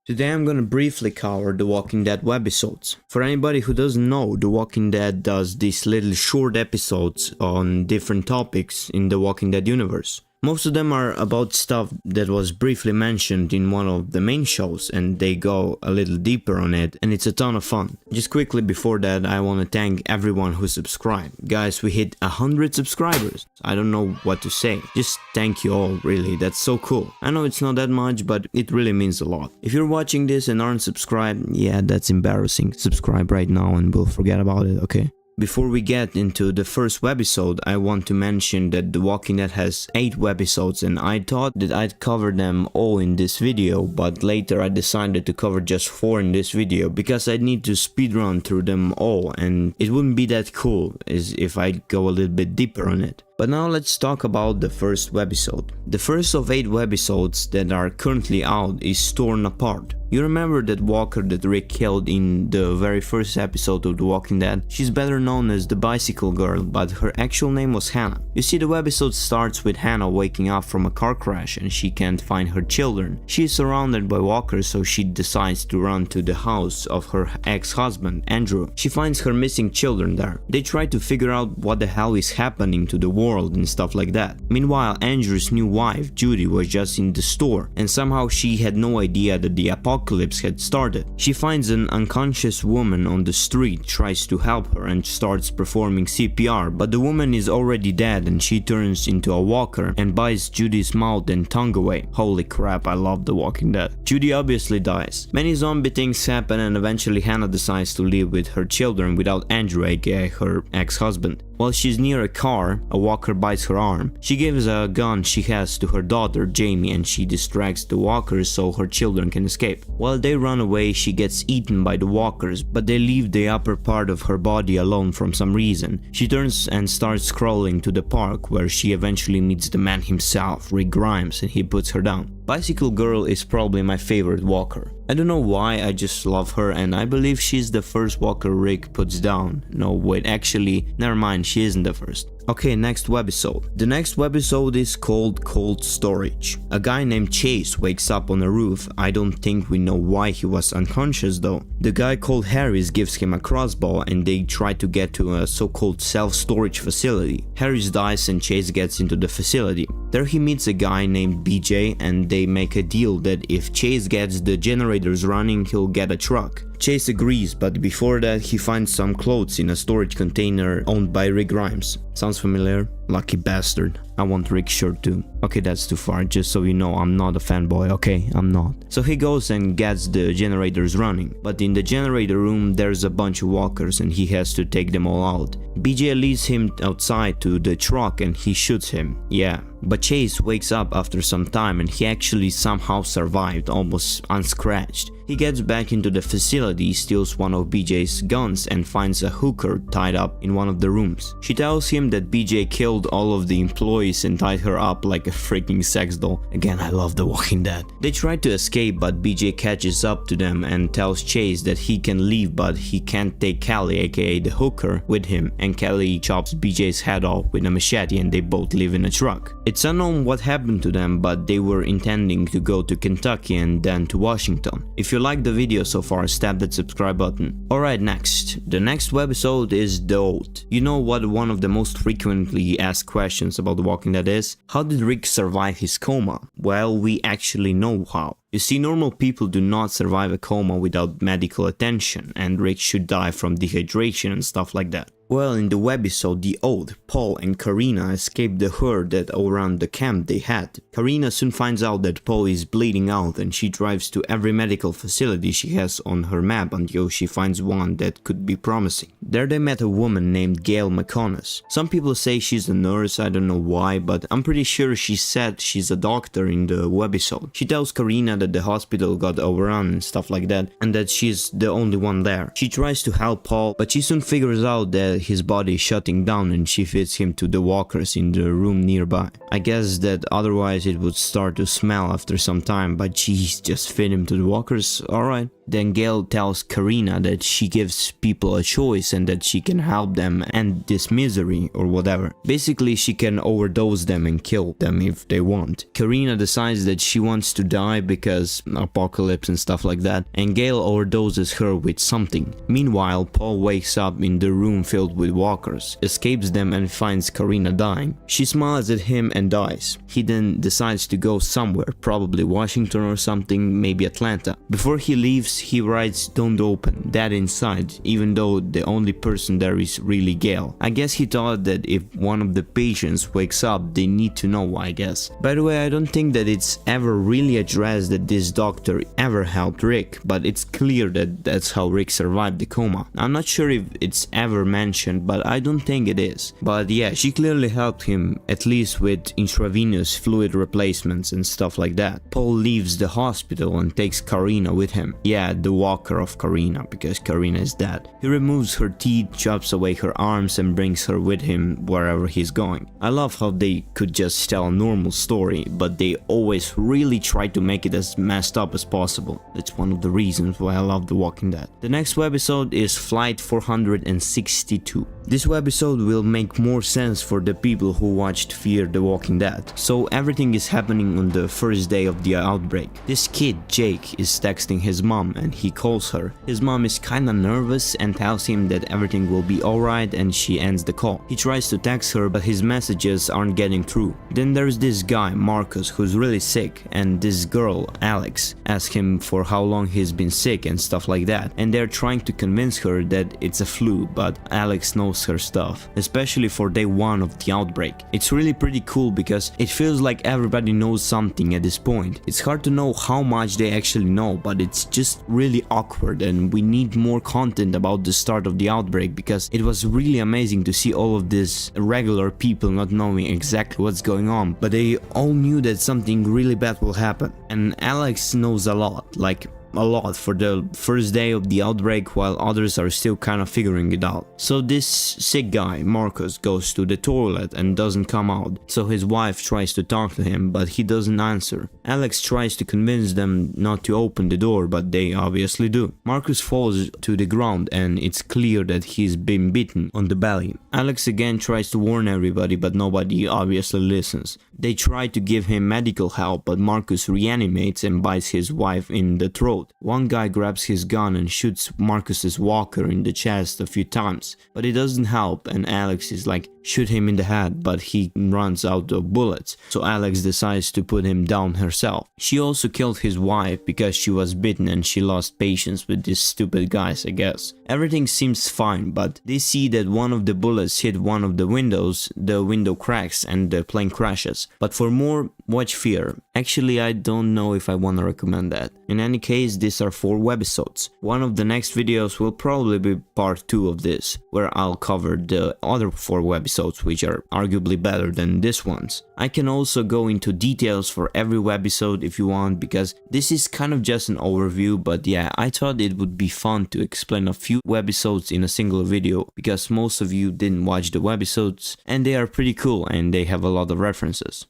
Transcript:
Today I'm gonna briefly cover The Walking Dead webisodes. For anybody who doesn't know, The Walking Dead does these little short episodes on different topics in The Walking Dead universe. Most of them are about stuff that was briefly mentioned in one of the main shows, and they go a little deeper on it, and it's a ton of fun. Just quickly before that, I want to thank everyone who subscribed. Guys, we hit 100 subscribers. I don't know what to say. Just thank you all, really. That's so cool. I know it's not that much, but it really means a lot. If you're watching this and aren't subscribed, yeah, that's embarrassing. Subscribe right now and we'll forget about it, okay? Before we get into the first webisode, I want to mention that The Walking Dead has 8 webisodes, and I thought that I'd cover them all in this video, but later I decided to cover just 4 in this video because I need to speedrun through them all, and it wouldn't be that cool as if I go a little bit deeper on it. But now let's talk about the first webisode. The first of 8 webisodes that are currently out is Torn Apart. You remember that walker that Rick killed in the very first episode of The Walking Dead? She's better known as the Bicycle Girl, but her actual name was Hannah. You see, the webisode starts with Hannah waking up from a car crash and she can't find her children. She is surrounded by walkers, so she decides to run to the house of her ex-husband, Andrew. She finds her missing children there. They try to figure out what the hell is happening to the world and stuff like that. Meanwhile, Andrew's new wife, Judy, was just in the store, and somehow she had no idea that the apocalypse had started. She finds an unconscious woman on the street, tries to help her and starts performing CPR, but the woman is already dead and she turns into a walker and bites Judy's mouth and tongue away. Holy crap, I love The Walking Dead. Judy obviously dies. Many zombie things happen and eventually Hannah decides to live with her children without Andrew, aka her ex-husband. While she's near a car, a walker bites her arm. She gives a gun she has to her daughter, Jamie, and she distracts the walkers so her children can escape. While they run away, she gets eaten by the walkers, but they leave the upper part of her body alone from some reason. She turns and starts crawling to the park, where she eventually meets the man himself, Rick Grimes, and he puts her down. Bicycle Girl is probably my favorite walker. I don't know why, I just love her, and I believe she's the first walker Rick puts down. No, wait, actually, never mind, she isn't the first. Okay, next webisode. The next webisode is called Cold Storage. A guy named Chase wakes up on a roof. I don't think we know why he was unconscious though. The guy called Harris gives him a crossbow and they try to get to a so-called self-storage facility. Harris dies and Chase gets into the facility. There he meets a guy named BJ and they make a deal that if Chase gets the generators running, he'll get a truck. Chase agrees, but before that he finds some clothes in a storage container owned by Rick Grimes. Sounds familiar? Lucky bastard. I want Rick's shirt too. Okay, that's too far, just so you know I'm not a fanboy, okay? I'm not. So he goes and gets the generators running, but in the generator room there's a bunch of walkers and he has to take them all out. BJ leads him outside to the truck and he shoots him, yeah. But Chase wakes up after some time and he actually somehow survived, almost unscratched. He gets back into the facility, steals one of BJ's guns and finds a hooker tied up in one of the rooms. She tells him that BJ killed all of the employees and tied her up like a freaking sex doll. Again, I love The Walking Dead. They try to escape, but BJ catches up to them and tells Chase that he can leave, but he can't take Kelly, aka the hooker, with him, and Kelly chops BJ's head off with a machete and they both live in a truck. It's unknown what happened to them, but they were intending to go to Kentucky and then to Washington. If you like the video so far, stab that subscribe button. Alright, next. The next webisode is The Oath. You know what one of the most frequently asked questions about The Walking Dead is? How did Rick survive his coma? Well, we actually know how. You see, normal people do not survive a coma without medical attention, and Rick should die from dehydration and stuff like that. Well, in the webisode The Oath, Paul and Karina escape the herd that overran the camp they had. Karina soon finds out that Paul is bleeding out and she drives to every medical facility she has on her map until she finds one that could be promising. There they met a woman named Gail McConness. Some people say she's a nurse, I don't know why, but I'm pretty sure she said she's a doctor in the webisode. She tells Karina that the hospital got overrun and stuff like that, and that she's the only one there. She tries to help Paul, but she soon figures out that his body is shutting down and she feeds him to the walkers in the room nearby. I guess that otherwise it would start to smell after some time, but geez, just feed him to the walkers? Alright. Then Gale tells Karina that she gives people a choice and that she can help them end this misery or whatever. Basically, she can overdose them and kill them if they want. Karina decides that she wants to die because apocalypse and stuff like that, and Gale overdoses her with something. Meanwhile, Paul wakes up in the room filled with walkers, escapes them and finds Karina dying. She smiles at him and dies. He then decides to go somewhere, probably Washington or something, maybe Atlanta. Before he leaves, he writes "Don't open that inside," even though the only person there is really Gale. I guess he thought that if one of the patients wakes up, they need to know, I guess. By the way, I don't think that it's ever really addressed that this doctor ever helped Rick, but it's clear that that's how Rick survived the coma. I'm not sure if it's ever mentioned, but I don't think it is. But yeah, she clearly helped him, at least with intravenous fluid replacements and stuff like that. Paul leaves the hospital and takes Karina with him. Yeah, the walker of Karina, because Karina is dead. He removes her teeth, chops away her arms and brings her with him wherever he's going. I love how they could just tell a normal story, but they always really try to make it as messed up as possible. That's one of the reasons why I love The Walking Dead. The next webisode is Flight 462. This webisode will make more sense for the people who watched Fear the Walking Dead. So everything is happening on the first day of the outbreak. This kid, Jake, is texting his mom and he calls her. His mom is kinda nervous and tells him that everything will be alright, and she ends the call. He tries to text her, but his messages aren't getting through. Then there's this guy, Marcus, who's really sick, and this girl, Alex, asks him for how long he's been sick and stuff like that, and they're trying to convince her that it's a flu, but Alex knows her stuff, especially for day 1 of the outbreak. It's really pretty cool because it feels like everybody knows something at this point. It's hard to know how much they actually know, but it's just really awkward, and we need more content about the start of the outbreak because it was really amazing to see all of these regular people not knowing exactly what's going on, but they all knew that something really bad will happen. And Alex knows a lot, like a lot, for the first day of the outbreak, while others are still kind of figuring it out. So this sick guy, Marcus, goes to the toilet and doesn't come out, so his wife tries to talk to him, but he doesn't answer. Alex tries to convince them not to open the door, but they obviously do. Marcus falls to the ground and it's clear that he's been bitten on the belly. Alex again tries to warn everybody, but nobody obviously listens. They try to give him medical help, but Marcus reanimates and bites his wife in the throat. One guy grabs his gun and shoots Marcus's walker in the chest a few times, but it doesn't help, and Alex is like, shoot him in the head, but he runs out of bullets, so Alex decides to put him down herself. She also killed his wife because she was bitten and she lost patience with these stupid guys, I guess. Everything seems fine, but they see that one of the bullets hit one of the windows, the window cracks and the plane crashes. But for more, watch Fear. Actually, I don't know if I want to recommend that. In any case, these are 4 webisodes. One of the next videos will probably be part 2 of this, where I'll cover the other 4 webisodes, which are arguably better than this ones. I can also go into details for every webisode if you want, because this is kind of just an overview, but yeah, I thought it would be fun to explain a few webisodes in a single video, because most of you didn't watch the webisodes, and they are pretty cool and they have a lot of references.